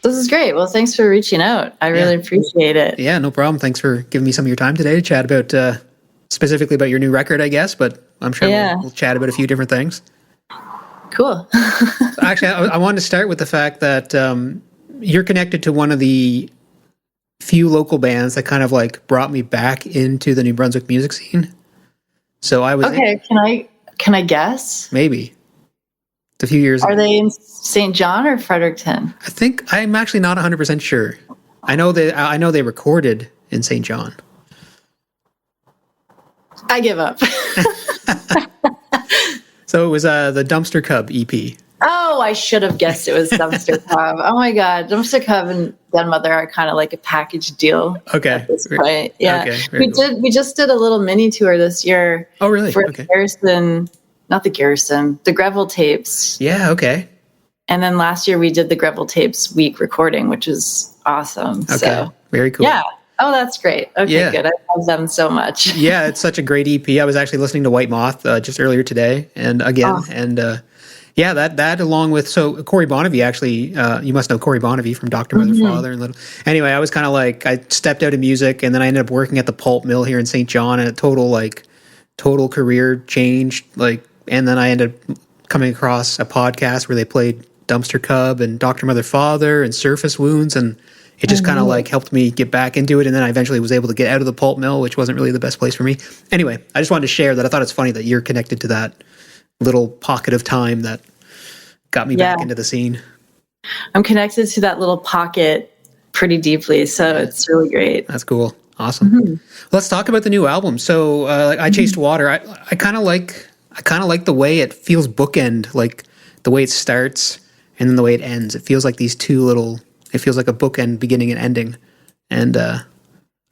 This is great. Well, thanks for reaching out. I really appreciate it. Yeah, no problem. Thanks for giving me some of your time today to chat about, specifically about your new record, I guess, but I'm sure we'll chat about a few different things. Cool. Actually, I wanted to start with the fact that you're connected to one of the few local bands that kind of like brought me back into the New Brunswick music scene. So I was Can I guess? Maybe. It's a few years ago. Are they in St. John or Fredericton? I think I'm actually not 100% sure. I know they recorded in St. John. I give up. So it was the Dumpster Cub EP. Oh, I should have guessed it was Dumpster Cub. Oh my God. Dumpster Cub and DenMother are kind of like a package deal. Okay. At this point. Yeah. Okay, We just did a little mini tour this year. Oh, really? For the Greville tapes. Yeah, okay. And then last year we did the Greville tapes week recording, which is awesome. Okay. So very cool. Yeah. Oh, that's great. Okay, good. I love them so much. Yeah, it's such a great EP. I was actually listening to White Moth just earlier today, and again, that along with Corey Bonavie actually, you must know Corey Bonavie from Dr. Mother, Father, and Little. Anyway, I was kind of like I stepped out of music, and then I ended up working at the pulp mill here in St. John, and a total career change. And then I ended up coming across a podcast where they played Dumpster Cub and Dr. Mother, Father, and Surface Wounds, and it just kind of like helped me get back into it. And then I eventually was able to get out of the pulp mill, which wasn't really the best place for me. Anyway, I just wanted to share that. I thought it's funny that you're connected to that little pocket of time that got me back into the scene. I'm connected to that little pocket pretty deeply. So it's really great. That's cool. Awesome. Let's talk about the new album. So I Chased Water. I kind of like the way it feels bookend, like the way it starts and then the way it ends. It feels like it feels like a bookend, beginning and ending. And I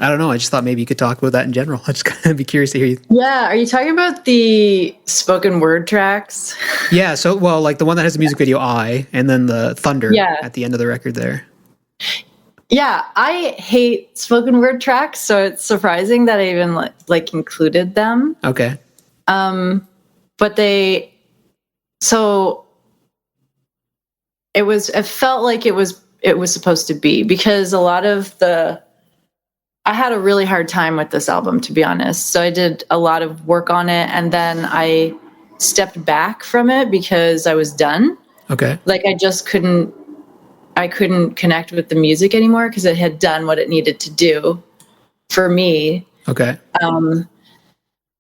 don't know. I just thought maybe you could talk about that in general. I just kind of be curious to hear you. Yeah. Are you talking about the spoken word tracks? Yeah. So, like the one that has the music video, and then the thunder at the end of the record there. Yeah. I hate spoken word tracks. So it's surprising that I even like included them. Okay. But it felt like it was supposed to be, because I had a really hard time with this album, to be honest. So I did a lot of work on it, and then I stepped back from it because I was done. Okay. Like I couldn't connect with the music anymore because it had done what it needed to do for me. Okay.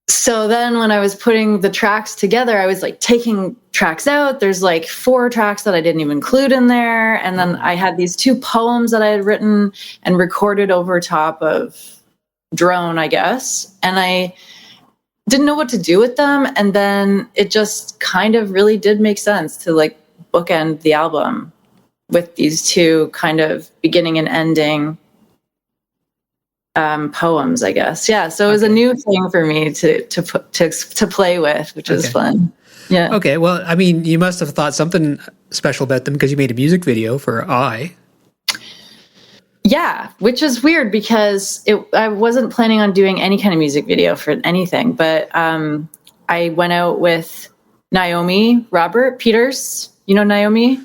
So then when I was putting the tracks together, I was like taking tracks out. There's like 4 tracks that I didn't even include in there. And then I had these 2 poems that I had written and recorded over top of drone, I guess. And I didn't know what to do with them. And then it just kind of really did make sense to like bookend the album with these 2 kind of beginning and ending poems, I guess. Yeah. So it was a new thing for me to play with, which was fun. Yeah. Okay. Well, I mean, you must have thought something special about them because you made a music video for I. Yeah, which is weird because I wasn't planning on doing any kind of music video for anything, but I went out with Naomi Robert Peters. You know Naomi?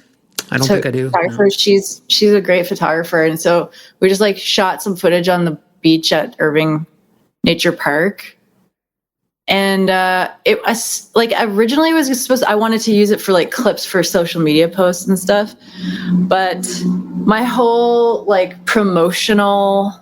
I don't think I do. No. She's a great photographer, and so we just like shot some footage on the beach at Irving Nature Park. And it was like originally I wanted to use it for like clips for social media posts and stuff, but my whole like promotional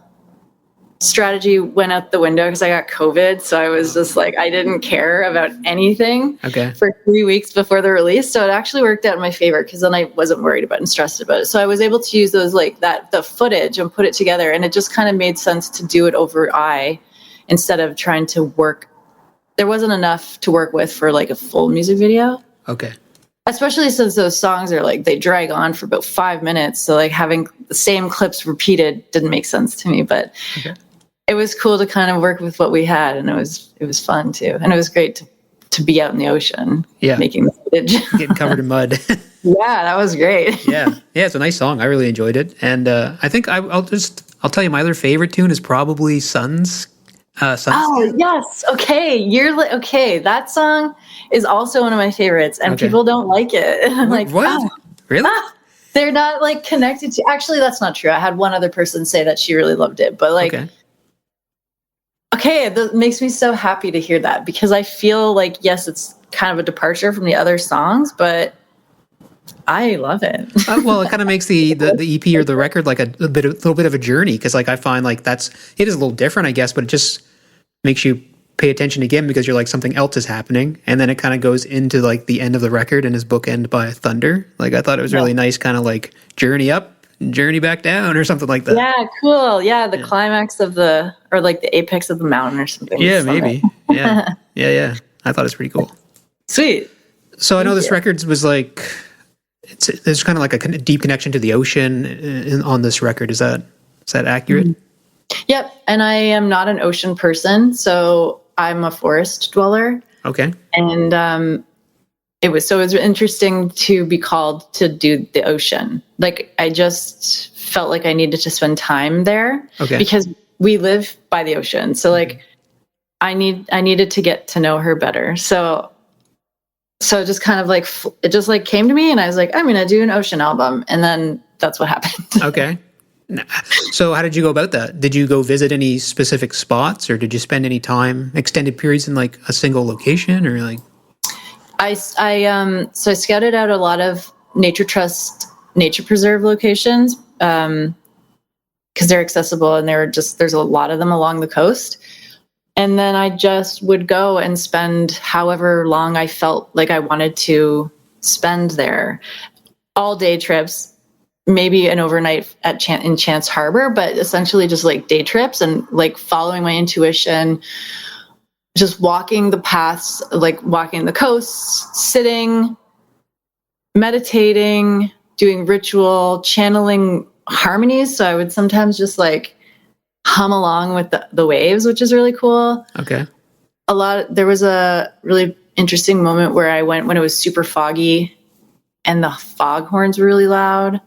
strategy went out the window because I got COVID. So I was just like, I didn't care about anything for 3 weeks before the release. So it actually worked out in my favor because then I wasn't worried about and stressed about it. So I was able to use those like the footage and put it together, and it just kind of made sense to do it over instead of trying to work. There wasn't enough to work with for like a full music video. Okay. Especially since those songs are like, they drag on for about 5 minutes. So like having the same clips repeated didn't make sense to me, but it was cool to kind of work with what we had. And it was fun too. And it was great to be out in the ocean making the footage. Getting covered in mud. Yeah, that was great. Yeah, it's a nice song. I really enjoyed it. And I think I'll tell you my other favorite tune is probably Suns. Oh yes, okay. That song is also one of my favorites, and people don't like it. I'm like, what? Really? they're not like connected to. Actually, that's not true. I had one other person say that she really loved it, but like, okay, that makes me so happy to hear that, because I feel like, yes, it's kind of a departure from the other songs, but I love it. Well, it kind of makes the EP or the record like a little bit of a journey, because like I find like it is a little different, I guess, but it just makes you pay attention again because you're like something else is happening, and then it kind of goes into like the end of the record and is bookended by thunder. Like I thought it was really nice, kind of like journey up, journey back down, or something like that. Yeah, cool. Yeah, the climax of or like the apex of the mountain or something. Yeah, maybe. Yeah, yeah. I thought it's pretty cool. Sweet. So I know this record was like. There's kind of like a deep connection to the ocean on this record. Is that accurate? Yep. And I am not an ocean person, so I'm a forest dweller. Okay. And it was interesting to be called to do the ocean. Like I just felt like I needed to spend time there because we live by the ocean. So like I needed to get to know her better. So it just kind of like, it just like came to me, and I was like, I'm going to do an ocean album. And then that's what happened. Okay. So how did you go about that? Did you go visit any specific spots, or did you spend any time, extended periods in like a single location, or like? So I scouted out a lot of nature trust, nature preserve locations, because they're accessible, and there's a lot of them along the coast. And then I just would go and spend however long I felt like I wanted to spend there. All day trips, maybe an overnight in Chance Harbor, but essentially just like day trips and like following my intuition, just walking the paths, like walking the coasts, sitting, meditating, doing ritual, channeling harmonies. So I would sometimes just like hum along with the waves, which is really cool. Okay. There was a really interesting moment where I went when it was super foggy and the foghorns were really loud.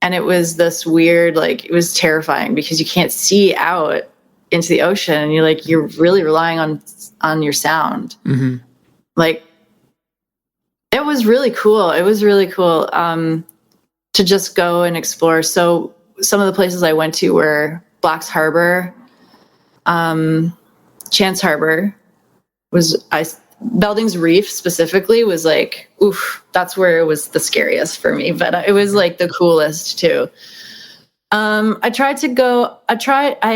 And it was this weird, like, it was terrifying because you can't see out into the ocean, and you're really relying on your sound. Mm-hmm. Like, it was really cool. It was really cool to just go and explore. So some of the places I went to were Black's Harbor, Chance Harbor, Belding's Reef specifically was like, oof, that's where it was the scariest for me, but it was like the coolest too. I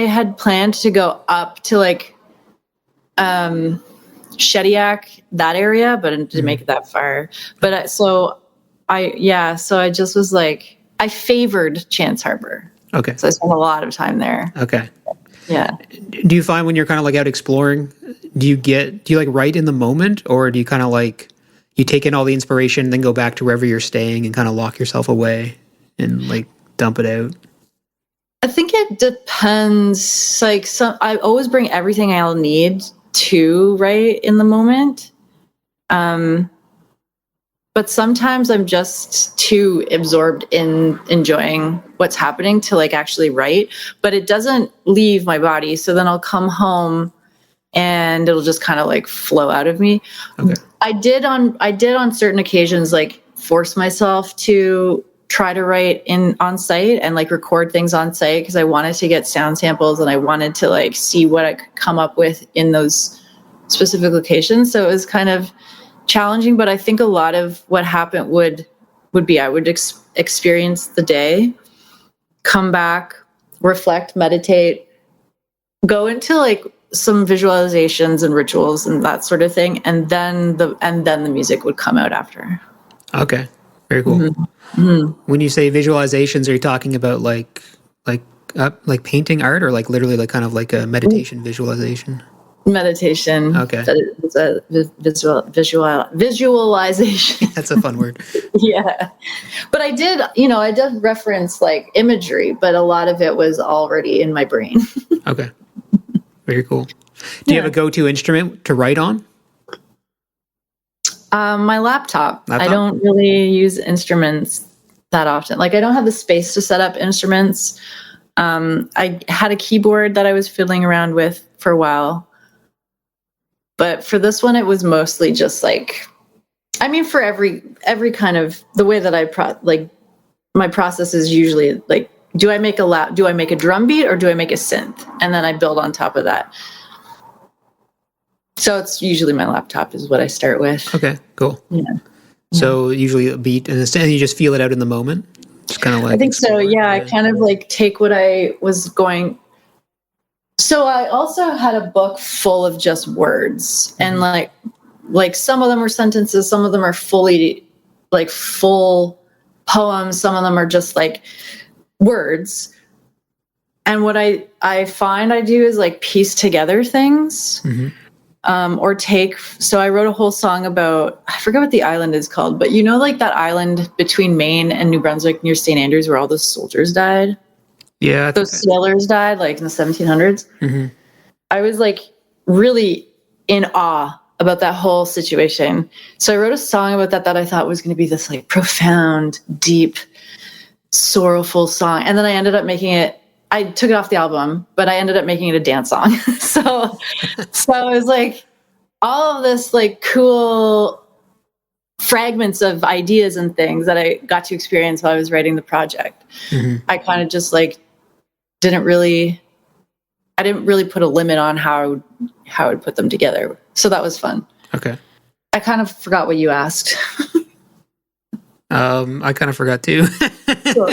had planned to go up to like Shediac, that area, but it didn't make it that far. But so I just was like, I favored Chance Harbor. Okay. So I spent a lot of time there. Okay. Yeah. Do you find when you're kind of like out exploring, do you like write in the moment, or do you kind of like, you take in all the inspiration, then go back to wherever you're staying and kind of lock yourself away and like dump it out? I think it depends. Like I always bring everything I'll need to write in the moment. But sometimes I'm just too absorbed in enjoying what's happening to like actually write, but it doesn't leave my body. So then I'll come home and it'll just kind of like flow out of me. Okay. I did on certain occasions, like force myself to try to write on site and like record things on site, because I wanted to get sound samples and I wanted to like see what I could come up with in those specific locations. So it was kind of challenging, but I think a lot of what happened would be I would experience the day, come back, reflect, meditate, go into like some visualizations and rituals and that sort of thing, and then the music would come out after. Okay, very cool. Mm-hmm. Mm-hmm. When you say visualizations, are you talking about like painting art, or like literally like kind of like a meditation visualization? Meditation. Okay. It's a visualization. That's a fun word. Yeah. But I did reference like imagery, but a lot of it was already in my brain. Okay. Very cool. Do you have a go-to instrument to write on? My laptop. I don't really use instruments that often. Like I don't have the space to set up instruments. I had a keyboard that I was fiddling around with for a while. But for this one, it was mostly just like, I mean, for every kind of the way that I my process is usually like, do I make a drum beat or do I make a synth? And then I build on top of that. So it's usually my laptop is what I start with. Okay, cool. Yeah. So usually a beat and you just feel it out in the moment. Just kind of like I think so. Yeah, I kind of like take what I was going. So I also had a book full of just words, and like some of them are sentences, some of them are fully like full poems, some of them are just like words. And what I find I do is like piece together things. So I wrote a whole song about, I forget what the island is called, but like that island between Maine and New Brunswick near St. Andrews where all those soldiers died. Yeah. Those sailors died like in the 1700s. I was like really in awe about that whole situation. So I wrote a song about that I thought was going to be this like profound, deep, sorrowful song. And then I ended up making it, I took it off the album, but I ended up making it a dance song. So it was like all of this like cool fragments of ideas and things that I got to experience while I was writing the project. I kind of just like I didn't really put a limit on how I would put them together. So that was fun. Okay. I kind of forgot what you asked. I kind of forgot too. Cool.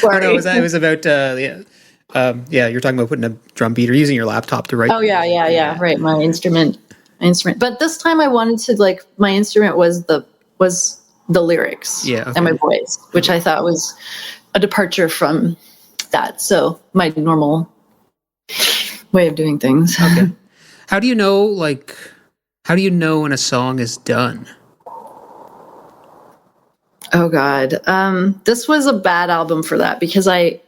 Oh, no, it was about you're talking about putting a drum beat or using your laptop to write. Oh yeah. Right, my instrument. But this time I wanted to like my instrument was the lyrics and my voice, which I thought was a departure from that. So my normal way of doing things. Okay. How do you know when a song is done? Oh God. This was a bad album for that because I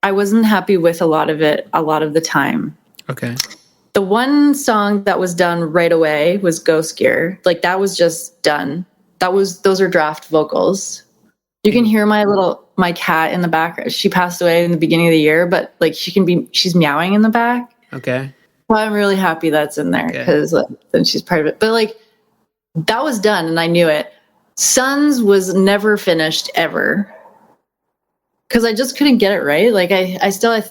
wasn't happy with a lot of it a lot of the time. Okay. The one song that was done right away was Ghost Gear. Like that was just done. Those are draft vocals. You can hear my cat in the back. She passed away in the beginning of the year, but like she's meowing in the back. Okay. Well, I'm really happy that's in there because then she's part of it. But like that was done and I knew it. Sons was never finished ever because I just couldn't get it right. Like I still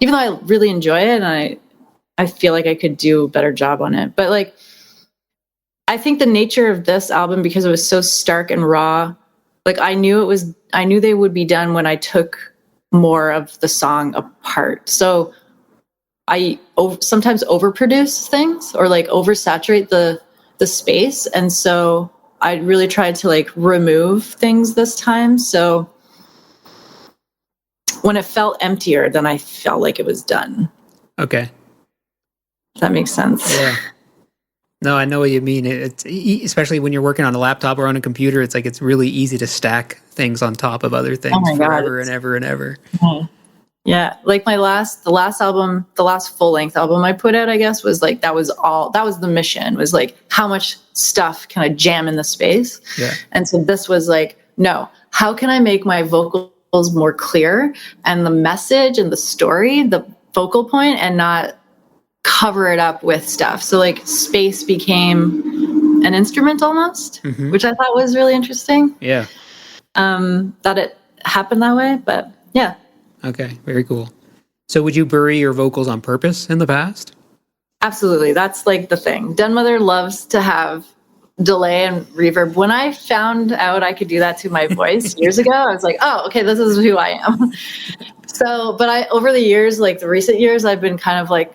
even though I really enjoy it and I feel like I could do a better job on it. But like I think the nature of this album, because it was so stark and raw, like I knew they would be done when I took more of the song apart. So I sometimes overproduce things or like oversaturate the space. And so I really tried to like remove things this time. So when it felt emptier, then I felt like it was done. Okay. Does that make sense? Yeah. No, I know what you mean. It's especially when you're working on a laptop or on a computer, it's like it's really easy to stack things on top of other things forever and ever and ever. Yeah. Like the last album, the last full length album I put out, I guess, was like that was the mission, was like how much stuff can I jam in the space? Yeah. And so this was like, no, how can I make my vocals more clear and the message and the story, the focal point, and not cover it up with stuff. So like space became an instrument almost, which I thought was really interesting. Yeah. That it happened that way, but yeah. Okay, very cool. So would you bury your vocals on purpose in the past? Absolutely. That's like the thing. DenMother loves to have delay and reverb. When I found out I could do that to my voice years ago, I was like, oh, okay, this is who I am. So, but over the years, like the recent years, I've been kind of like,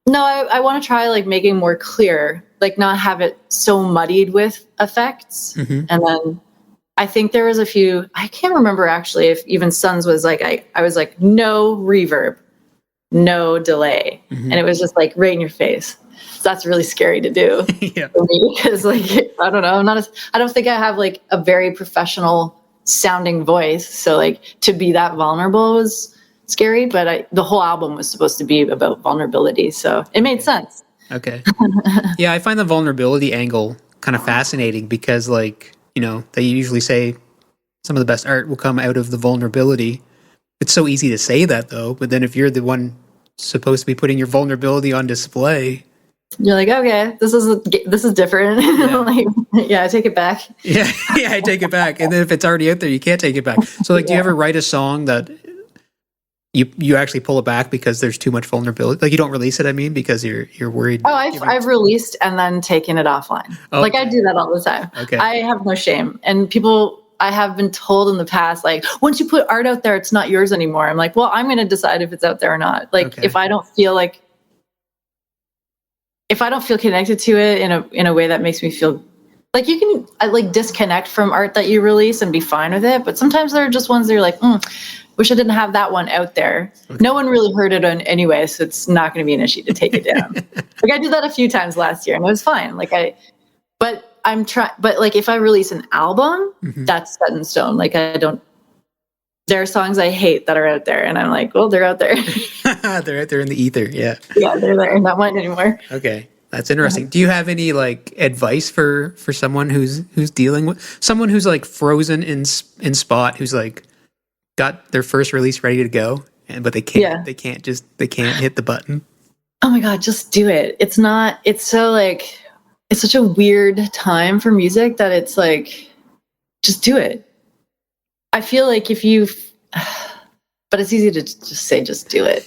no, I want to try like making more clear, like not have it so muddied with effects. And then I think there was a few, I can't remember actually if even Sons was like, I was like, no reverb, no delay. And it was just like right in your face. So that's really scary to do for me because like, I don't know, I don't think I have like a very professional sounding voice. So like to be that vulnerable was scary, but the whole album was supposed to be about vulnerability. So it made sense. Okay. Yeah. I find the vulnerability angle kind of fascinating because like, you know, they usually say some of the best art will come out of the vulnerability. It's so easy to say that though, but then if you're the one supposed to be putting your vulnerability on display, You're like, okay, this is different. Yeah. Like, yeah, I take it back. Yeah, yeah, I take it back. And then if it's already out there, you can't take it back. So, like, do you ever write a song that you actually pull it back because there's too much vulnerability? Like, you don't release it, I mean, because you're worried. Oh, I've released and then taken it offline. Oh, like, I do that all the time. Okay. I have no shame. And I have been told in the past, like, once you put art out there, it's not yours anymore. I'm like, well, I'm going to decide if it's out there or not. Like, if I don't feel connected to it in a way that makes me feel like, you can like disconnect from art that you release and be fine with it. But sometimes there are just ones that you're like, wish I didn't have that one out there. Okay. No one really heard it anyway, so it's not going to be an issue to take it down. Like, I did that a few times last year and it was fine. But like, if I release an album, that's set in stone. Like, there are songs I hate that are out there, and I'm like, well, they're out there. They're out there in the ether. Yeah. Yeah, they're there. Not mine anymore. Okay. That's interesting. Do you have any like advice for someone who's dealing with someone who's like frozen in spot, who's like got their first release ready to go, but they can't hit the button? Oh my God, just do it. It's such a weird time for music that it's like, just do it. I feel like but it's easy to just say, just do it.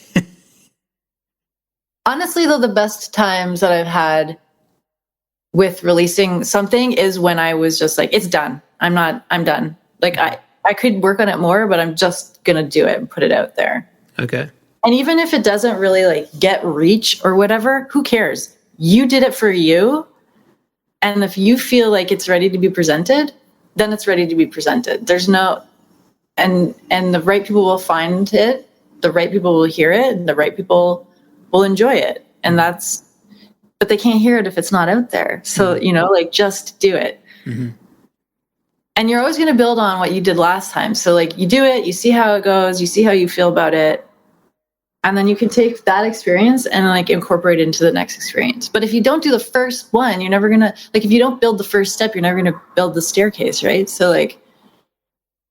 Honestly, though, the best times that I've had with releasing something is when I was just like, it's done. I'm done. Like, I could work on it more, but I'm just going to do it and put it out there. Okay. And even if it doesn't really like get reach or whatever, who cares? You did it for you. And if you feel like it's ready to be presented, then it's ready to be presented. There's no, and the right people will find it. The right people will hear it, and the right people will enjoy it. And but they can't hear it if it's not out there. So, like, just do it. Mm-hmm. And you're always going to build on what you did last time. So, like, you do it, you see how it goes, you see how you feel about it. And then you can take that experience and like incorporate it into the next experience. But if you don't do the first one, you're never going to, like, if you don't build the first step, you're never going to build the staircase, right? So, like,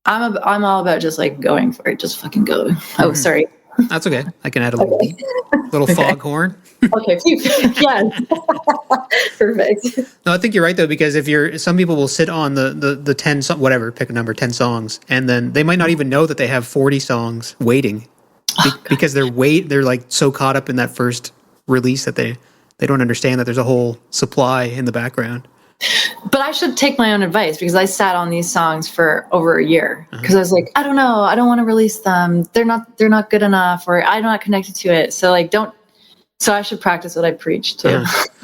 I'm all about just like going for it. Just fucking go. Mm-hmm. Oh, sorry. That's okay. I can add a little foghorn. Okay. Yeah. Perfect. No, I think you're right though, because some people will sit on the 10 whatever, pick a number, 10 songs, and then they might not even know that they have 40 songs waiting because they're like so caught up in that first release that they don't understand that there's a whole supply in the background. But I should take my own advice, because I sat on these songs for over a year because I was like, I don't know, I don't want to release them. They're not good enough, or I'm not connected to it. So like, so I should practice what I preach too.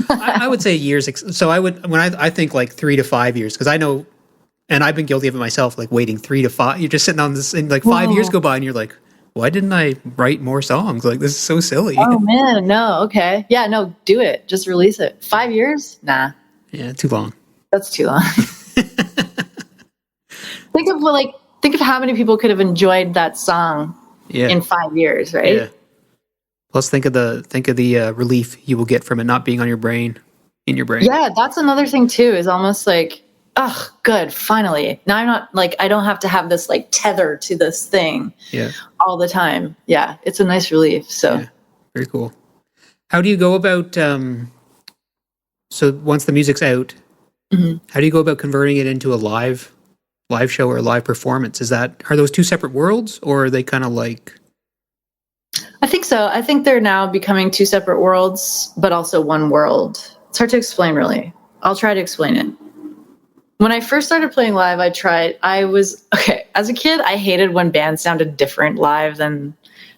I would say years. So I think like 3 to 5 years, because I know, and I've been guilty of it myself, like waiting 3 to 5. You're just sitting on this, and like 5 years go by and you're like, why didn't I write more songs? Like, this is so silly. Oh man, no. Okay. Yeah, no, do it. Just release it. 5 years? Nah. Yeah, too long. That's too long. Think of how many people could have enjoyed that song in 5 years, right? Yeah. Plus, think of the relief you will get from it not being on your brain, in your brain. Yeah, that's another thing too. Is almost like, oh, good, finally. Now I'm not like, I don't have to have this like tether to this thing all the time. Yeah, it's a nice relief. So very cool. How do you go about? So once the music's out, how do you go about converting it into a live show or a live performance? Are those two separate worlds, or are they kind of like? I think so. I think they're now becoming two separate worlds, but also one world. It's hard to explain, really. I'll try to explain it. When I first started playing live, as a kid, I hated when bands sounded different live than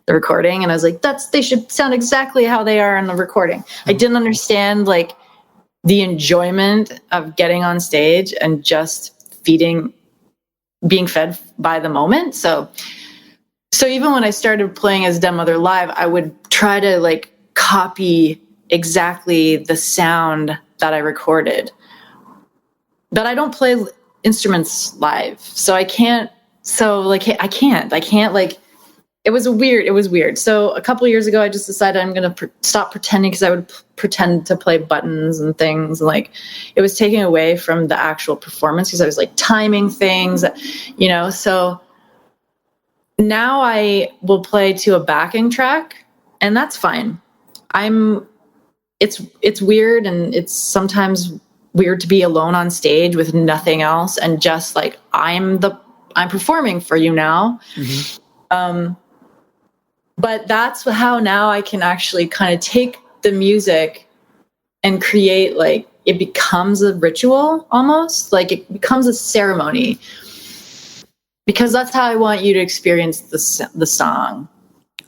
the recording. And I was like, they should sound exactly how they are in the recording. I didn't understand like the enjoyment of getting on stage and just being fed by the moment. So even when I started playing as DenMother live, I would try to like copy exactly the sound that I recorded. But I don't play instruments live, so I can't. It was weird. So a couple years ago, I just decided I'm going to stop pretending, because I would pretend to play buttons and things. And like, it was taking away from the actual performance, because I was like timing things, so now I will play to a backing track, and that's fine. I'm it's weird, and it's sometimes weird to be alone on stage with nothing else and just like I'm performing for you now. But that's how now I can actually kind of take the music and create, like, it becomes a ritual almost, like it becomes a ceremony, because that's how I want you to experience the song.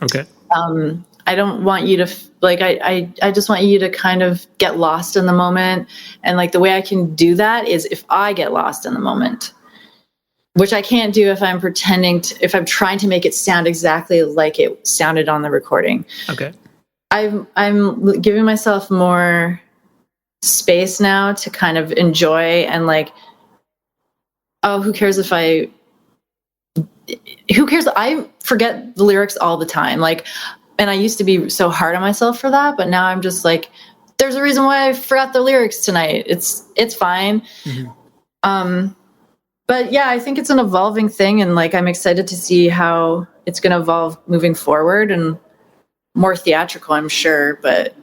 Okay. I don't want you to I just want you to kind of get lost in the moment. And like the way I can do that is if I get lost in the moment, which I can't do if I'm if I'm trying to make it sound exactly like it sounded on the recording. Okay. I'm giving myself more space now to kind of enjoy and like, oh, who cares? I forget the lyrics all the time. Like, and I used to be so hard on myself for that, but now I'm just like, there's a reason why I forgot the lyrics tonight. It's fine. But yeah, I think it's an evolving thing, and like I'm excited to see how it's going to evolve moving forward, and more theatrical, I'm sure. But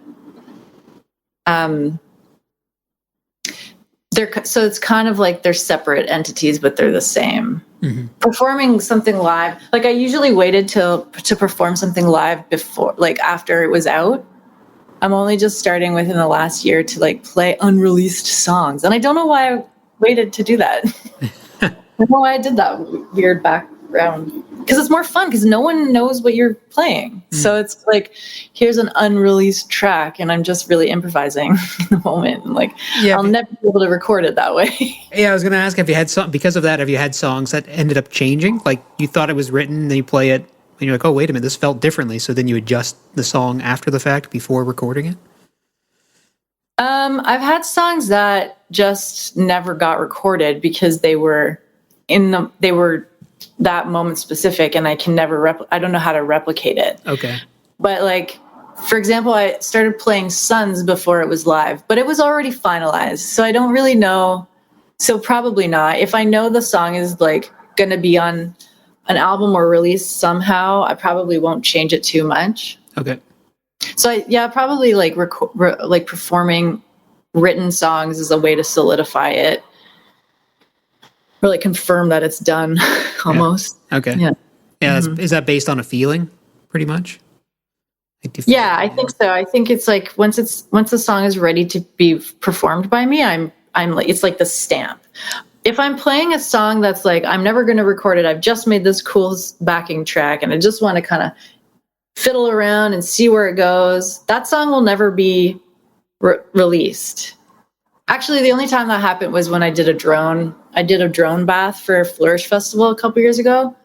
so it's kind of like they're separate entities, but they're the same. Performing something live, like I usually waited to perform something live before, like after it was out. I'm only just starting within the last year to like play unreleased songs, and I don't know why I waited to do that. I don't know why I did that weird background, because it's more fun because no one knows what you're playing. So it's like, here's an unreleased track and I'm just really improvising in the moment. And like, I'll never be able to record it that way. Yeah, I was going to ask if you had because of that, have you had songs that ended up changing? Like you thought it was written, then you play it and you're like, oh, wait a minute, this felt differently. So then you adjust the song after the fact before recording it? I've had songs that just never got recorded because they were that moment specific, and I can never I don't know how to replicate it. Okay. But like, for example, I started playing Sons before it was live, but it was already finalized. So I don't really know. So probably not. If I know the song is like going to be on an album or released somehow, I probably won't change it too much. Okay. So probably like like performing written songs is a way to solidify it, or like confirm that it's done almost. Yeah. Okay. Yeah. Yeah. Is that based on a feeling pretty much? Yeah, I think so. I think it's like once the song is ready to be performed by me, I'm like, it's like the stamp. If I'm playing a song that's like, I'm never going to record it, I've just made this cool backing track and I just want to kind of fiddle around and see where it goes, that song will never be released. Actually, the only time that happened was when I did a drone bath for Flourish Festival a couple years ago.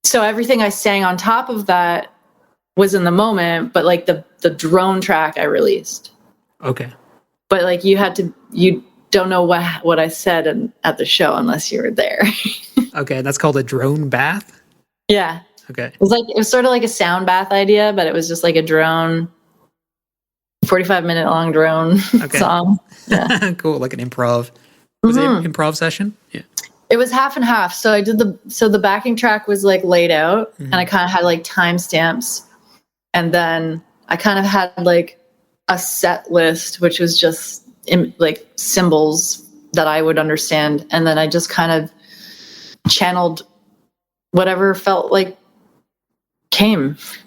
So everything I sang on top of that was in the moment, but like the drone track I released. Okay. But like you don't know what I said at the show unless you were there. Okay, that's called a drone bath? Yeah. Okay. It was sort of like a sound bath idea, but it was just like a drone, 45-minute long drone song. Yeah. Cool, like an improv. Was it an improv session? Yeah. It was half and half. So I did the backing track was like laid out, and I kind of had like timestamps, and then I kind of had like a set list, which was just like symbols that I would understand, and then I just kind of channeled whatever felt like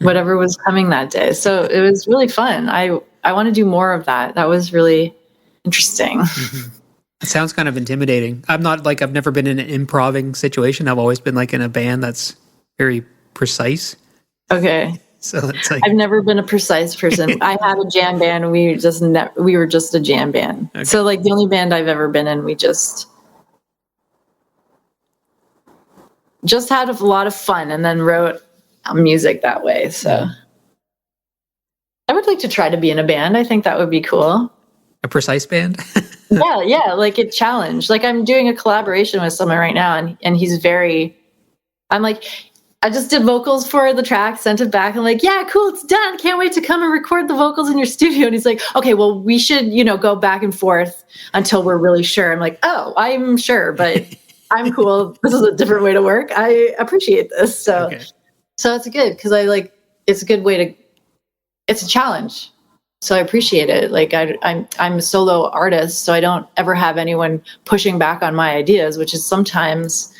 whatever was coming that day. So it was really fun. I want to do more of that. That was really interesting. It sounds kind of intimidating. I've never been in an improving situation. I've always been like in a band that's very precise. Okay. So it's like, I've never been a precise person. I had a jam band and we were just a jam band. Okay. So like the only band I've ever been in, we just had a lot of fun and then wrote music that way. So I would like to try to be in a band. I think that would be cool. A precise band? Yeah, like a challenge. Like I'm doing a collaboration with someone right now, and he's I'm like, I just did vocals for the track, sent it back, and like, yeah, cool, it's done. Can't wait to come and record the vocals in your studio. And he's like, okay, well, we should, go back and forth until we're really sure. I'm like, oh, I'm sure, but I'm cool. This is a different way to work. I appreciate this. So it's good because it's a good way it's a challenge. So I appreciate it. Like I'm a solo artist, so I don't ever have anyone pushing back on my ideas, which is sometimes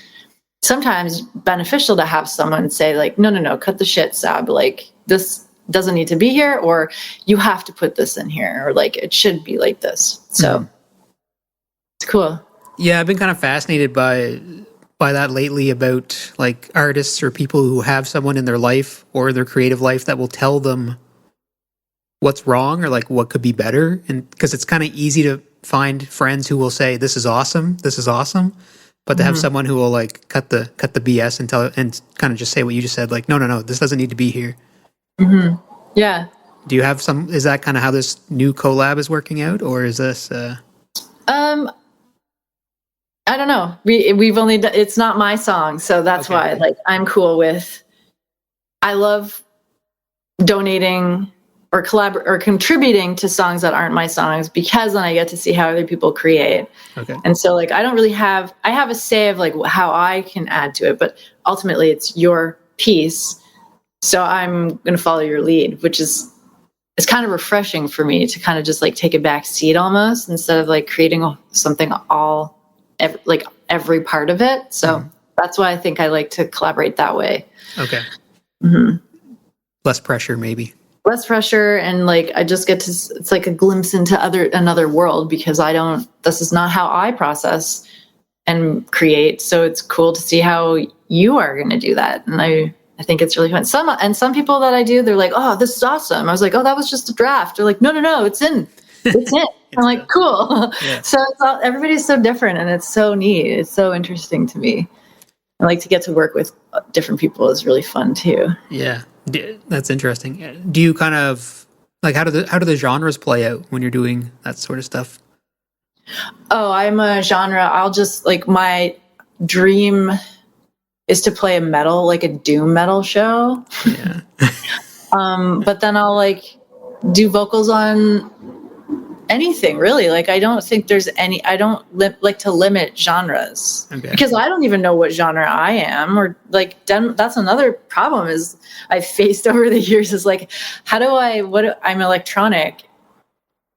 beneficial to have someone say like, no, cut the shit, Sab. Like this doesn't need to be here, or you have to put this in here, or like it should be like this. So it's cool. Yeah, I've been kind of fascinated by that lately, about like artists or people who have someone in their life or their creative life that will tell them what's wrong or like what could be better. And because it's kind of easy to find friends who will say, this is awesome, but to have someone who will like cut the BS and kind of just say what you just said, like, no, this doesn't need to be here. Yeah. Do you have is that kind of how this new collab is working out, or is this I don't know. We've only done, it's not my song, so that's why like I'm cool with. I love donating or contributing to songs that aren't my songs, because then I get to see how other people create. Okay. And so like I don't really I have a say of like how I can add to it, but ultimately it's your piece. So I'm going to follow your lead, which is, it's kind of refreshing for me to kind of just like take a back seat almost, instead of like creating something every part of it. So that's why I think I like to collaborate that way. Okay. Less pressure, maybe. Less pressure, and like I just get to, it's like a glimpse into another world, because this is not how I process and create. So it's cool to see how you are going to do that. And I think it's really fun. Some people that I do, they're like, oh, this is awesome. I was like, oh, that was just a draft. They're like, no, it's in. It's in. I'm like, cool. Yeah. So everybody's so different, and it's so neat. It's so interesting to me. I like to get to work with different people is really fun too. Yeah, that's interesting. Do you kind of like, how do the genres play out when you're doing that sort of stuff? Oh, I'm a genre. I'll just like, my dream is to play like a doom metal show. Yeah. But then I'll like do vocals on anything really. Like I don't think there's any, I don't like to limit genres, because I don't even know what genre I am, or like that's another problem is I've faced over the years, is like, how do I'm electronic,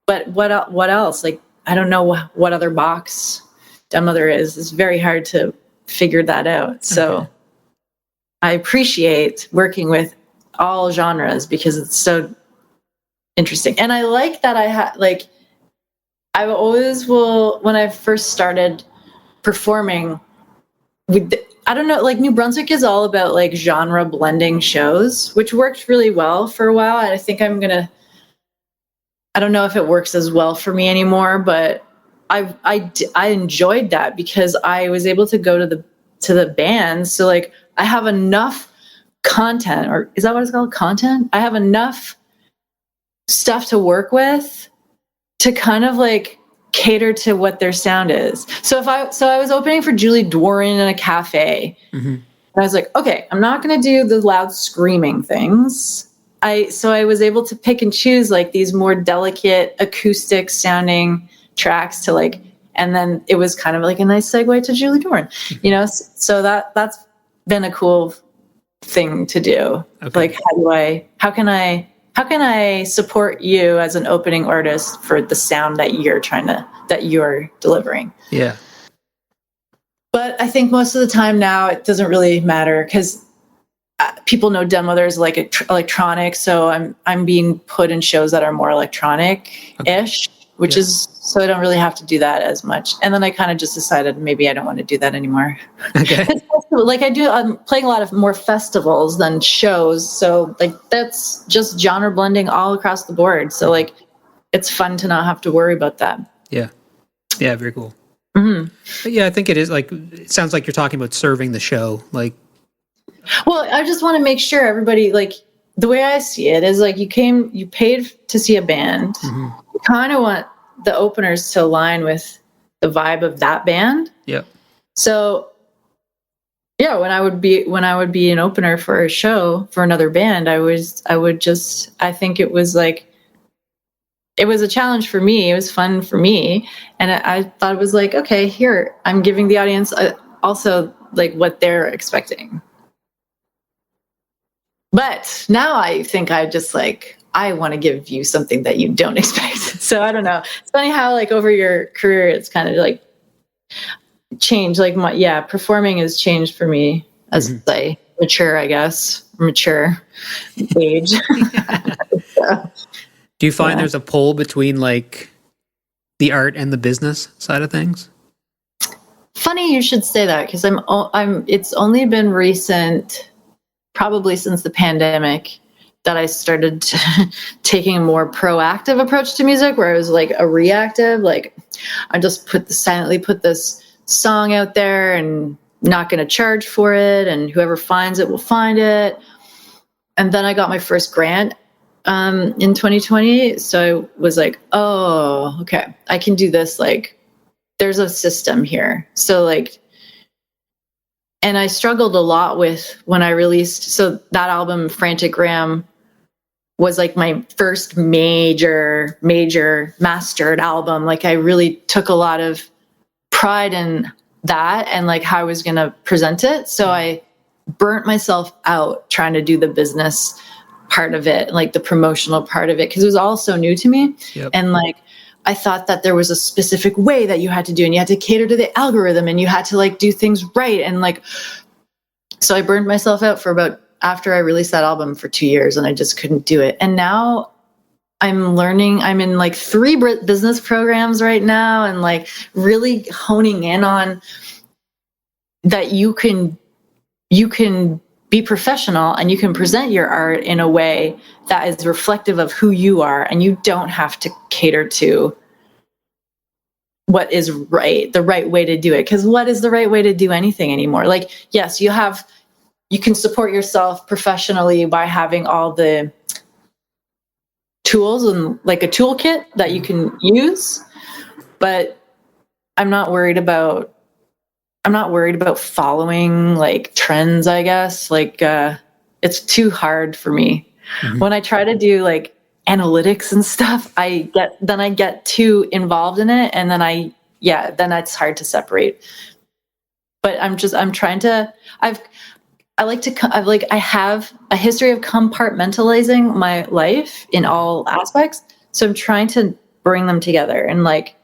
but what else? Like, I don't know what other box DenMother is. It's very hard to figure that out. So I appreciate working with all genres, because it's so interesting. And I like that I always will, when I first started performing, I don't know, like New Brunswick is all about like genre blending shows, which worked really well for a while. I think I don't know if it works as well for me anymore, but I enjoyed that, because I was able to go to the bands. So like I have enough content, or is that what it's called? Content? I have enough stuff to work with to kind of like cater to what their sound is. So I was opening for Julie Doran in a cafe. And I was like, okay, I'm not going to do the loud screaming things. So I was able to pick and choose like these more delicate acoustic sounding tracks to like, and then it was kind of like a nice segue to Julie Doran, so that's been a cool thing to do. Like, how can I support you as an opening artist for the sound that you're delivering? Yeah. But I think most of the time now it doesn't really matter, because people know DenMother is like electronic. So I'm being put in shows that are more electronic-ish, which is, so I don't really have to do that as much. And then I kind of just decided maybe I don't want to do that anymore. Okay. Like I'm playing a lot of more festivals than shows. So like that's just genre blending all across the board. So like it's fun to not have to worry about that. Yeah. Yeah. Very cool. But yeah, I think it is like, it sounds like you're talking about serving the show. Like, well, I just want to make sure everybody, like, the way I see it is like you paid to see a band. You kind of want the openers to align with the vibe of that band. Yep. So yeah, when I would be an opener for a show for another band, I think it was like, it was a challenge for me. It was fun for me. And I thought it was like, okay, here, I'm giving the audience also like what they're expecting. But now I think I just like I want to give you something that you don't expect. So I don't know. It's funny how like over your career, it's kind of like changed. Like performing has changed for me as I mature, I guess, mature age. So, do you find there's a pull between like the art and the business side of things? Funny you should say that, because it's only been recent, probably since the pandemic, that I started taking a more proactive approach to music, where I was like a reactive, like I just silently put this song out there and not going to charge for it, and whoever finds it will find it. And then I got my first grant in 2020, so I was like, oh, okay, I can do this. Like, there's a system here. So like, and I struggled a lot with when I released, so that album, Franticgram, was like my first major mastered album. Like I really took a lot of pride in that and like how I was going to present it. So I burnt myself out trying to do the business part of it, like the promotional part of it, because it was all so new to me. Yep. And like, I thought that there was a specific way that you had to do, and you had to cater to the algorithm, and you had to like do things right. And like, so I burned myself out after I released that album for 2 years, and I just couldn't do it. And now I'm in like 3 business programs right now, and like really honing in on that you can be professional and you can present your art in a way that is reflective of who you are, and you don't have to cater to what is the right way to do it. Because what is the right way to do anything anymore? Like, yes, you can support yourself professionally by having all the tools and like a toolkit that you can use, but I'm not worried about following like trends, I guess. Like it's too hard for me. When I try to do like analytics and stuff, I get too involved in it, and then it's hard to separate. But I'm trying to, I have a history of compartmentalizing my life in all aspects. So I'm trying to bring them together, and like,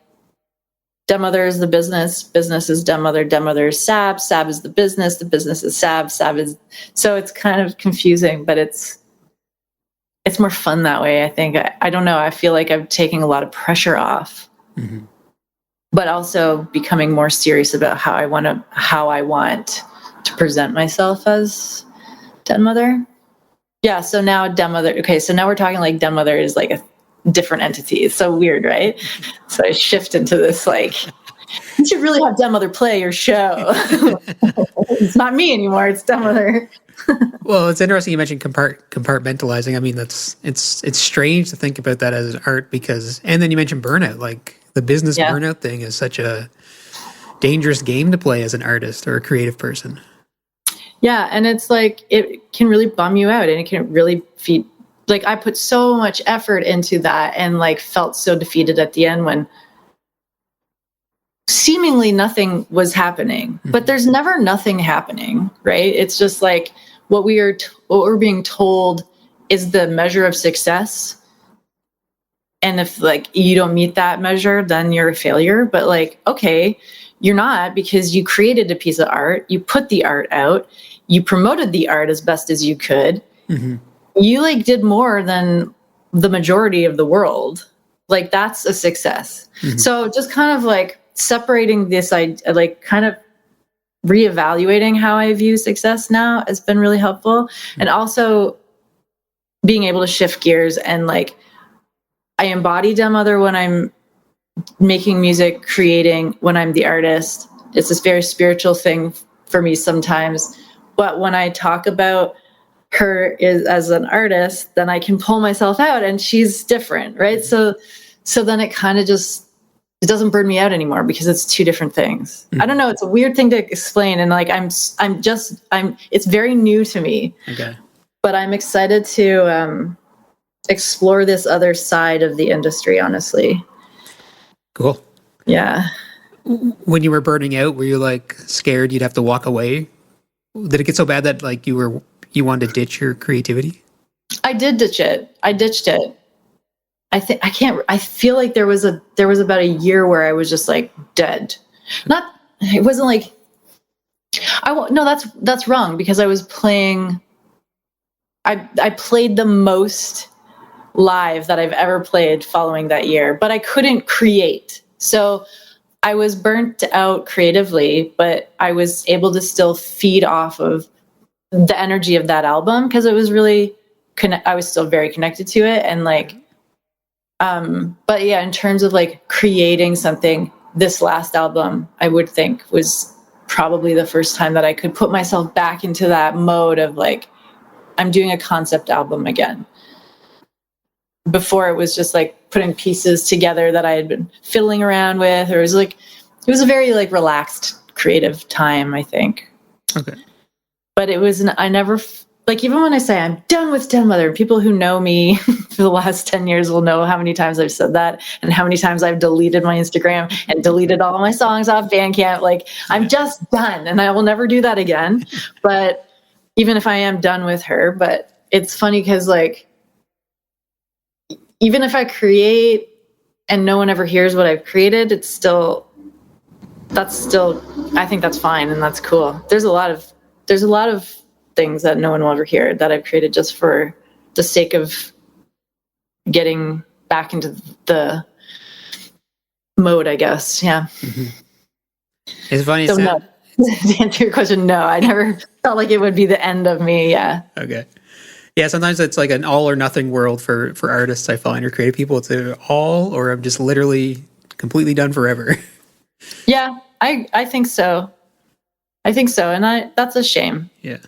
DenMother is the business is DenMother is Sab is the business is Sab is, so it's kind of confusing, but it's more fun that way, I think. I don't know, I feel like I'm taking a lot of pressure off, but also becoming more serious about how I want to present myself as DenMother. Yeah, so now DenMother, okay, so now we're talking like DenMother is like a different entity. It's so weird, right? So I shift into this like, you should really have DenMother play your show. It's not me anymore, it's DenMother. Well, it's interesting you mentioned compartmentalizing. I mean, it's strange to think about that as an art, because, and then you mentioned burnout. Like the business burnout thing is such a dangerous game to play as an artist or a creative person. Yeah, and it's like, it can really bum you out, and it can really feed, like I put so much effort into that and like felt so defeated at the end when seemingly nothing was happening, but there's never nothing happening, right? It's just like what we're being told is the measure of success. And if like you don't meet that measure, then you're a failure. But like, okay, you're not, because you created a piece of art, you put the art out, you promoted the art as best as you could. You like did more than the majority of the world. Like that's a success. So just kind of like separating this, like kind of reevaluating how I view success now has been really helpful. And also being able to shift gears, and like I embody DenMother when I'm making music, creating, when I'm the artist. It's this very spiritual thing for me sometimes. But when I talk about her as an artist, then I can pull myself out, and she's different, right? So then it kind of just, it doesn't burn me out anymore, because it's 2 different things. I don't know, it's a weird thing to explain, and like it's very new to me. Okay. But I'm excited to explore this other side of the industry, honestly. Cool. Yeah. When you were burning out, were you like scared you'd have to walk away? Did it get so bad that like you wanted to ditch your creativity? I did ditch it. I ditched it. I feel like there was about a year where I was just like dead. It wasn't like, no, that's wrong, because I was playing, I played the most live that I've ever played following that year, but I couldn't create. So I was burnt out creatively, but I was able to still feed off of the energy of that album, because it was really, I was still very connected to it. And like, but yeah, in terms of like creating something, this last album, I would think, was probably the first time that I could put myself back into that mode of like, I'm doing a concept album again. Before, it was just like putting pieces together that I had been fiddling around with, or it was a very like relaxed creative time, I think. Okay. But it was, I never, like, even when I say I'm done with DenMother, people who know me for the last 10 years will know how many times I've said that, and how many times I've deleted my Instagram and deleted all my songs off Bandcamp. Like, I'm just done, and I will never do that again. But even if I am done with her, but it's funny because like, even if I create and no one ever hears what I've created, I think that's fine, and that's cool. There's a lot of things that no one will ever hear that I've created just for the sake of getting back into the mode, I guess. Yeah. Mm-hmm. It's funny. So no, to answer your question, no, I never felt like it would be the end of me. Yeah. Okay. Yeah, sometimes it's like an all or nothing world for artists, I find, or creative people. It's either all, or I'm just literally completely done forever. Yeah, I think so. And that's a shame. Yeah.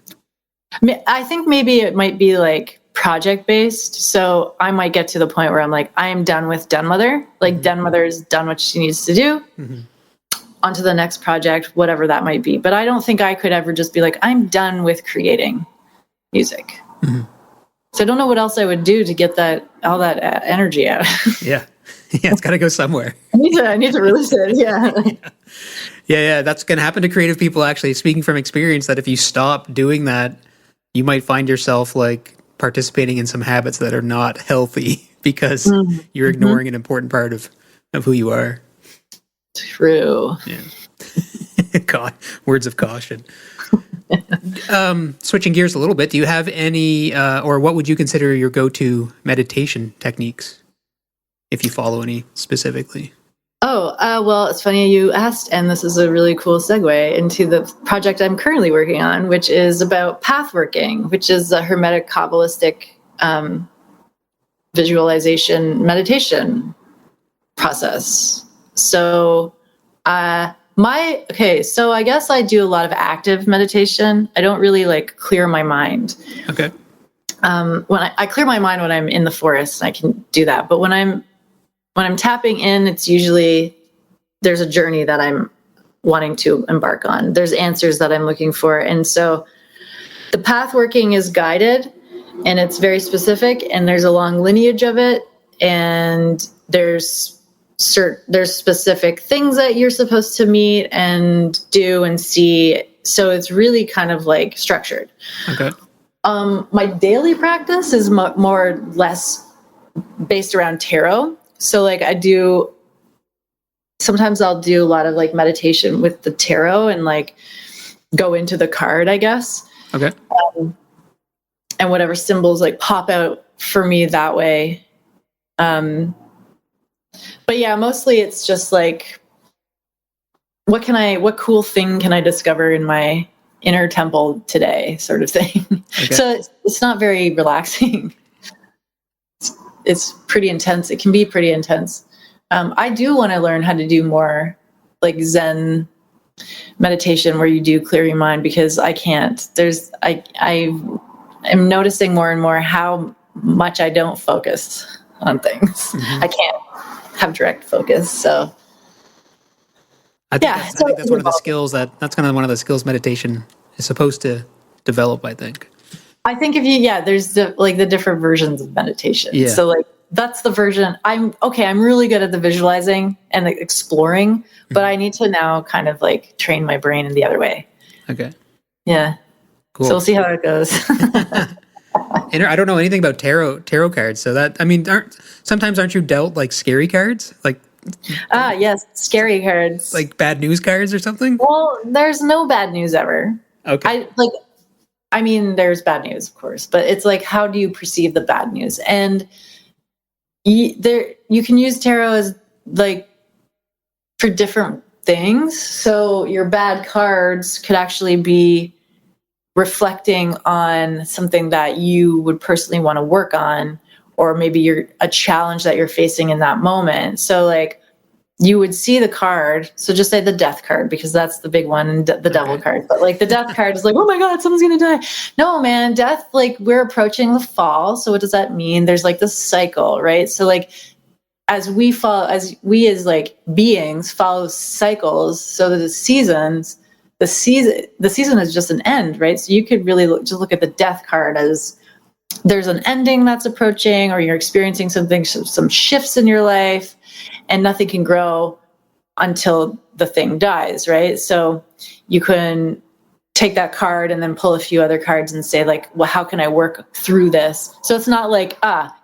I think maybe it might be like project based. So I might get to the point where I'm like, I am done with DenMother. Like, DenMother's done what she needs to do. Mm-hmm. On to the next project, whatever that might be. But I don't think I could ever just be like, I'm done with creating music. Mm-hmm. So I don't know what else I would do to get all that energy out. Yeah. Yeah, it's got to go somewhere. I need to release it. Yeah. Yeah. That's going to happen to creative people, actually. Speaking from experience, that if you stop doing that, you might find yourself like participating in some habits that are not healthy because you're ignoring an important part of who you are. True. Yeah. God, words of caution. Switching gears a little bit, do you have any, or what would you consider your go-to meditation techniques, if you follow any specifically? Oh, well, it's funny you asked, and this is a really cool segue into the project I'm currently working on, which is about path working, which is a Hermetic Kabbalistic visualization meditation process. So, so I guess I do a lot of active meditation. I don't really like clear my mind. Okay. When I clear my mind when I'm in the forest, I can do that. But when I'm tapping in, it's usually there's a journey that I'm wanting to embark on. There's answers that I'm looking for. And so the path working is guided, and it's very specific, and there's a long lineage of it, and there's specific things that you're supposed to meet and do and see. So it's really kind of like structured. Okay. My daily practice is more or less based around tarot. So like sometimes I'll do a lot of like meditation with the tarot and like go into the card, I guess. Okay. And whatever symbols like pop out for me that way. But yeah, mostly it's just like, what cool thing can I discover in my inner temple today, sort of thing. Okay. So it's not very relaxing. It's pretty intense. It can be pretty intense. I do want to learn how to do more like Zen meditation where you do clear your mind, because I can't. I am noticing more and more how much I don't focus on things. Mm-hmm. I can't have direct focus. So I think that's one of the skills that's kind of one of the skills meditation is supposed to develop, I think. I think there's the different versions of meditation. Yeah. So like that's the version I'm really good at the visualizing and the exploring, but I need to now kind of like train my brain in the other way. Okay. Yeah. Cool. So we'll see how it goes. I don't know anything about tarot cards. So that, I mean, aren't you dealt like scary cards? Like, Yes, scary cards. like bad news cards or something? Well, there's no bad news ever. Okay. I mean, there's bad news, of course, but it's like, how do you perceive the bad news? And you can use tarot as like for different things. So your bad cards could actually be reflecting on something that you would personally want to work on, or maybe a challenge that you're facing in that moment. So like you would see the card. So just say the death card, because that's the big one, and the devil card. But like the death card is like, oh my God, someone's going to die. No, man, death, like we're approaching the fall. So what does that mean? There's like this cycle, right? So like, as we like beings follow cycles, so that the season is just an end, right? So you could really just look at the death card as there's an ending that's approaching, or you're experiencing some shifts in your life, and nothing can grow until the thing dies, right? So you can take that card and then pull a few other cards and say like, well, how can I work through this? So it's not like,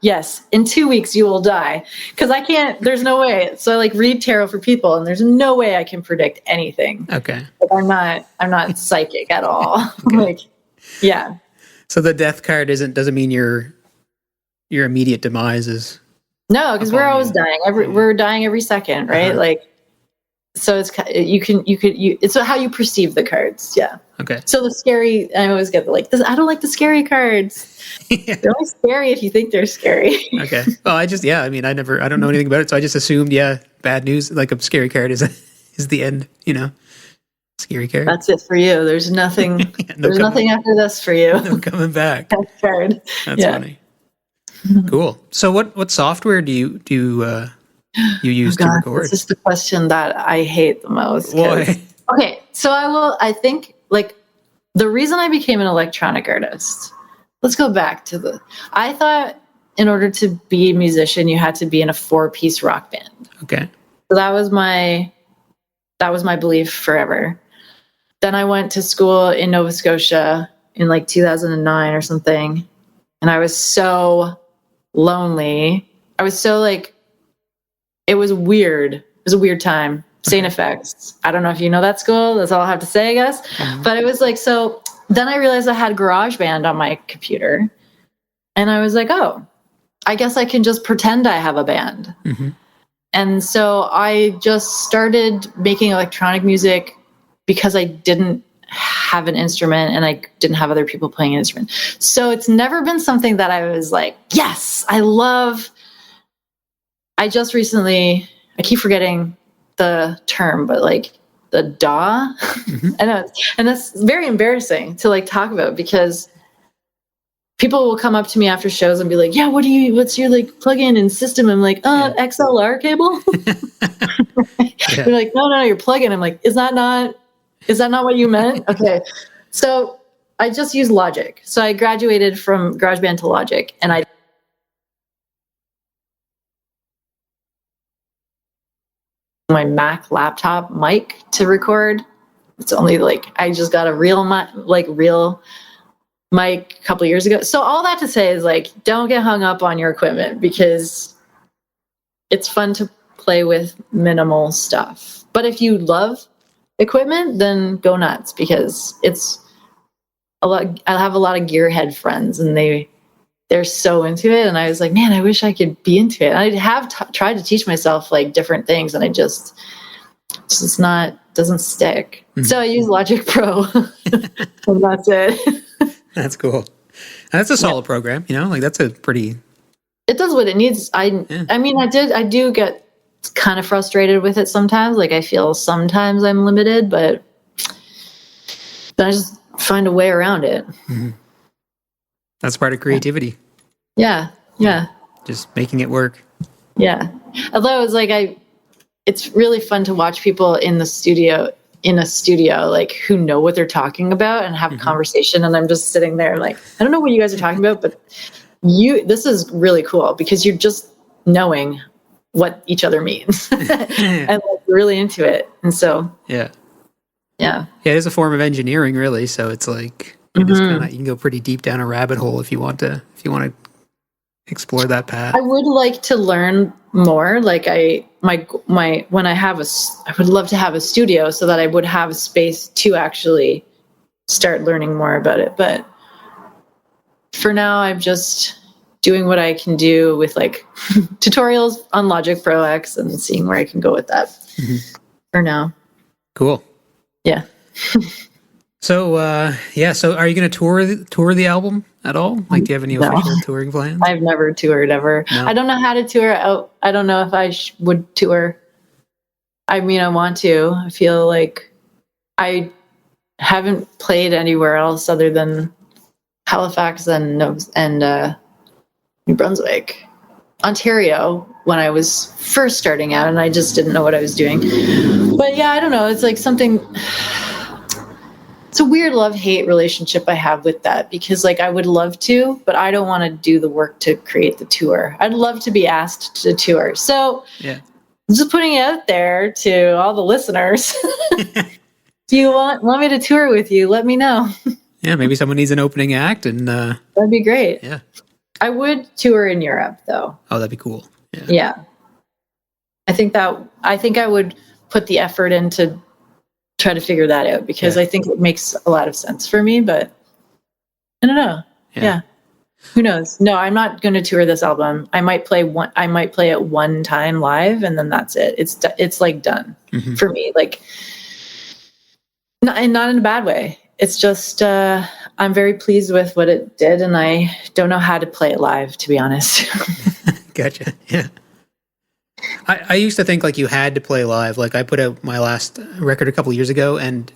yes, in 2 weeks you will die, because there's no way. So I like read tarot for people, and there's no way I can predict anything. Okay. Like, I'm not psychic at all. Okay. Like, yeah. So the death card doesn't mean your immediate demise is. No, because we're always dying. We're dying every second, right? Uh-huh. Like, so it's how you perceive the cards. Yeah. Okay. So the scary, I always get like this. I don't like the scary cards. Yeah. They're only scary if you think they're scary. Okay. Well, I don't know anything about it, so I just assumed, bad news, like a scary card is the end. Scary card. That's it for you. There's nothing. There's nothing after this for you. No coming back. That card. That's funny. Cool. So what software do you use to record? This is the question that I hate the most. Why? Okay, so I think like the reason I became an electronic artist. Let's go back to I thought in order to be a musician, you had to be in a 4-piece rock band. Okay. So that was my belief forever. Then I went to school in Nova Scotia in like 2009 or something, and I was so lonely. I was so like, it was weird. It was a weird time. Saint Effects. I don't know if you know that school. That's all I have to say, I guess. Mm-hmm. But it was like, so then I realized I had GarageBand on my computer, and I was like, oh, I guess I can just pretend I have a band. Mm-hmm. And so I just started making electronic music because I didn't have an instrument and I didn't have other people playing an instrument. So it's never been something that I was like, yes, I love. I just recently, I keep forgetting the term, but like the DAW. Mm-hmm. I know, and that's very embarrassing to like talk about, because people will come up to me after shows and be like, yeah, what's your like plug-in and system? I'm like, XLR cable. Yeah. They're like, no, your plug-in. I'm like, is that not what you meant? Okay. So I just use Logic. So I graduated from GarageBand to Logic, and I my Mac laptop mic to record. It's only like, I just got a real mic a couple of years ago. So all that to say is like, don't get hung up on your equipment, because it's fun to play with minimal stuff. But if you love equipment, then go nuts, because it's a lot. I have a lot of gearhead friends, and they're so into it. And I was like, man, I wish I could be into it. I have tried to teach myself like different things, and it's just doesn't stick. Mm-hmm. So I use Logic Pro, and that's it. That's cool. And that's a solid program, like that's a pretty. It does what it needs. I mean, I do get kind of frustrated with it sometimes. Like I feel sometimes I'm limited, but then I just find a way around it. Mm-hmm. That's part of creativity. Yeah. Just making it work. Yeah. Although it's like it's really fun to watch people in a studio, like who know what they're talking about and have a conversation. And I'm just sitting there like, I don't know what you guys are talking about, but this is really cool, because you're just knowing what each other means and like really into it. And so, yeah, it is a form of engineering, really. So it's like, You just kind of, you can go pretty deep down a rabbit hole if you want to explore that path. I would like to learn more. Like I would love to have a studio so that I would have space to actually start learning more about it. But for now, I'm just doing what I can do with like tutorials on Logic Pro X and seeing where I can go with that for now. Cool. Yeah. So, so are you going to tour the album at all? Like, do you have any official touring plans? I've never toured ever. No. I don't know how to tour. I don't know if I would tour. I mean, I want to. I feel like I haven't played anywhere else other than Halifax and New Brunswick. Ontario when I was first starting out, and I just didn't know what I was doing. But yeah, I don't know. It's like something... It's a weird love-hate relationship I have with that, because like I would love to, but I don't want to do the work to create the tour. I'd love to be asked to tour. So yeah, just putting it out there to all the listeners. Do you want me to tour with you? Let me know. Yeah, maybe someone needs an opening act, and that'd be great. Yeah, I would tour in Europe though. Oh, that'd be cool. Yeah. I think I would put the effort into try to figure that out, because I think it makes a lot of sense for me, but I don't know. Yeah. Who knows? No, I'm not going to tour this album. I might play it one time live, and then that's it. It's like done for me. Like, not in a bad way. It's just, I'm very pleased with what it did, and I don't know how to play it live, to be honest. Gotcha. Yeah. I used to think like you had to play live. Like I put out my last record a couple of years ago, and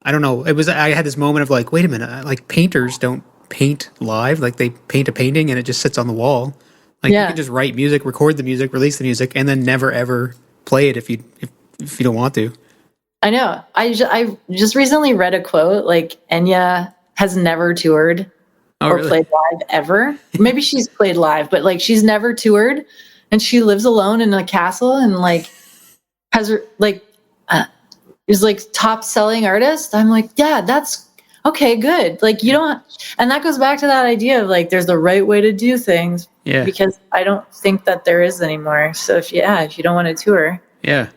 I don't know. I had this moment of like, wait a minute, like painters don't paint live. Like they paint a painting and it just sits on the wall. Like you can just write music, record the music, release the music, and then never ever play it if you don't want to. I know. I just recently read a quote like Enya has never toured or played live ever. Maybe she's played live, but like she's never toured. And she lives alone in a castle and like has like is like top selling artist. I'm like, yeah, that's okay, good. Like you don't, and that goes back to that idea of like there's the right way to do things. Yeah. Because I don't think that there is anymore. So if you don't want to tour. Yeah.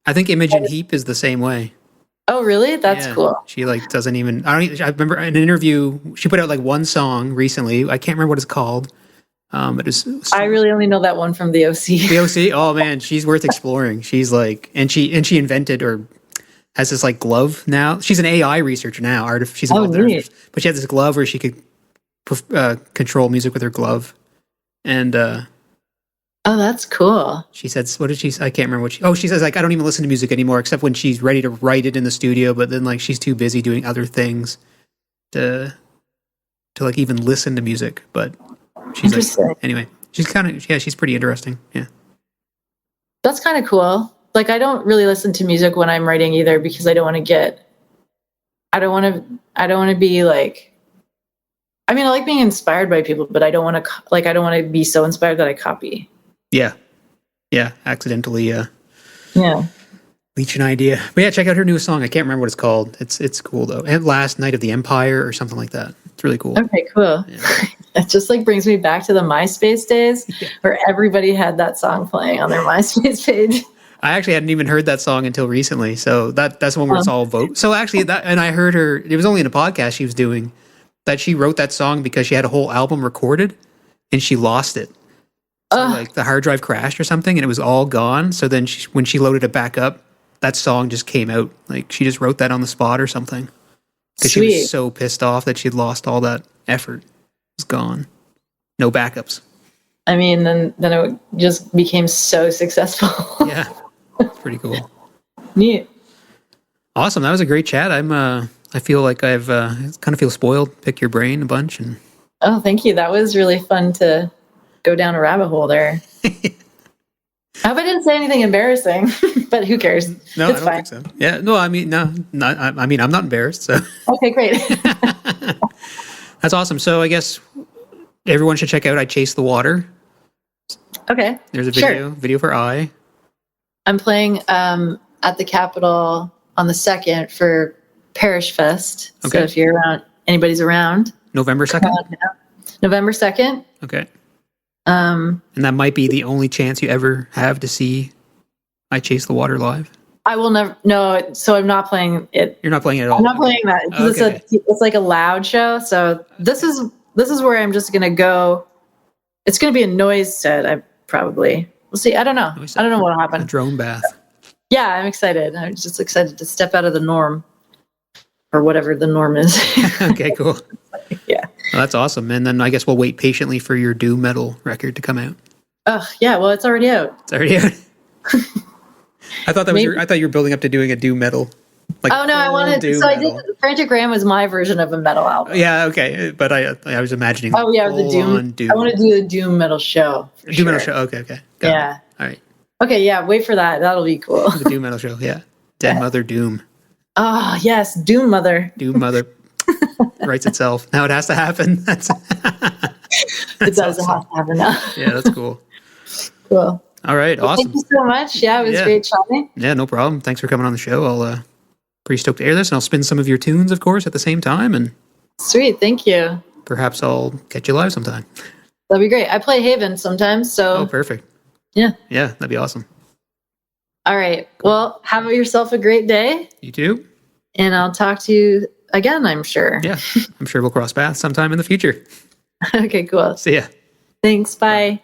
I think Imogen Heap is the same way. Oh really? That's cool. She like doesn't even. I remember in an interview she put out like one song recently. I can't remember what it's called. I really only know that one from the OC. The OC? Oh man, she's worth exploring. She's like, and she invented or has this like glove now. She's an AI researcher now. She's an artist, but she has this glove where she could control music with her glove. And oh, that's cool. She said, "What did she? I can't remember what she says like I don't even listen to music anymore except when she's ready to write it in the studio. But then like she's too busy doing other things to like even listen to music. But she's like, anyway, she's she's pretty interesting. Yeah. That's kind of cool. Like, I don't really listen to music when I'm writing either, because I don't want to be like, I mean, I like being inspired by people, but I don't want to be so inspired that I copy. Yeah. Yeah. Accidentally, yeah. Leech an idea. But yeah, check out her newest song. I can't remember what it's called. It's cool though. And Last Night of the Empire or something like that. It's really cool. Okay, cool. Yeah. It just like brings me back to the MySpace days where everybody had that song playing on their MySpace page. I actually hadn't even heard that song until recently. So that's the one where it's all vote. So actually and I heard her, it was only in a podcast she was doing, that she wrote that song because she had a whole album recorded and she lost it. So like the hard drive crashed or something and it was all gone. So then when she loaded it back up, that song just came out. Like she just wrote that on the spot or something. Because she was so pissed off that she'd lost all that effort. It was gone. No backups. I mean, then it just became so successful. Yeah. It's pretty cool. Neat. Awesome. That was a great chat. I feel like I've kind of feel spoiled. Pick your brain a bunch. And oh, thank you. That was really fun to go down a rabbit hole there. I hope I didn't say anything embarrassing, but who cares? No, it's I don't think so. Yeah, no, I mean, no, I mean, I'm not embarrassed. So okay, great. That's awesome. So I guess everyone should check out I Chase the Water. Okay. There's a video for I. I'm playing at the Capitol on the 2nd for Parish Fest. Okay. So if you're around, anybody's around. November 2nd? November 2nd. Okay. And that might be the only chance you ever have to see I Chase the Water live. I will never. No, so I'm not playing it. You're not playing it at all. I'm not playing that because it's like a loud show. So this is where I'm just gonna go. It's gonna be a noise set. We'll see. I don't know. I don't know what'll happen. A drone bath. Yeah, I'm excited. I'm just excited to step out of the norm, or whatever the norm is. Okay, cool. Yeah. Well, that's awesome. And then I guess we'll wait patiently for your doom metal record to come out. Oh yeah, well it's already out. It's already out. I thought I thought you were building up to doing a doom metal. Like, oh no, I wanted. So metal. I did. Frantic Ram was my version of a metal album. Yeah, okay, but I was imagining. Oh yeah, the doom. I want to do a doom metal show. Doom metal show. Okay. Got yeah. It. All right. Okay, yeah. Wait for that. That'll be cool. The doom metal show. Yeah. DenMother Doom. Oh yes, DenMother. DenMother writes itself. Now it has to happen. That's it does awesome. Have to happen now. Yeah, that's cool. Cool. All right, awesome. Thank you so much. Yeah, it was great chatting. Yeah, no problem. Thanks for coming on the show. I'll pretty stoked to air this, and I'll spin some of your tunes, of course, at the same time. And sweet, thank you. Perhaps I'll catch you live sometime. That'd be great. I play Haven sometimes, so. Oh, perfect. Yeah. Yeah, that'd be awesome. All right. Well, have yourself a great day. You too. And I'll talk to you again, I'm sure. Yeah, I'm sure we'll cross paths sometime in the future. Okay, cool. See ya. Thanks. Bye.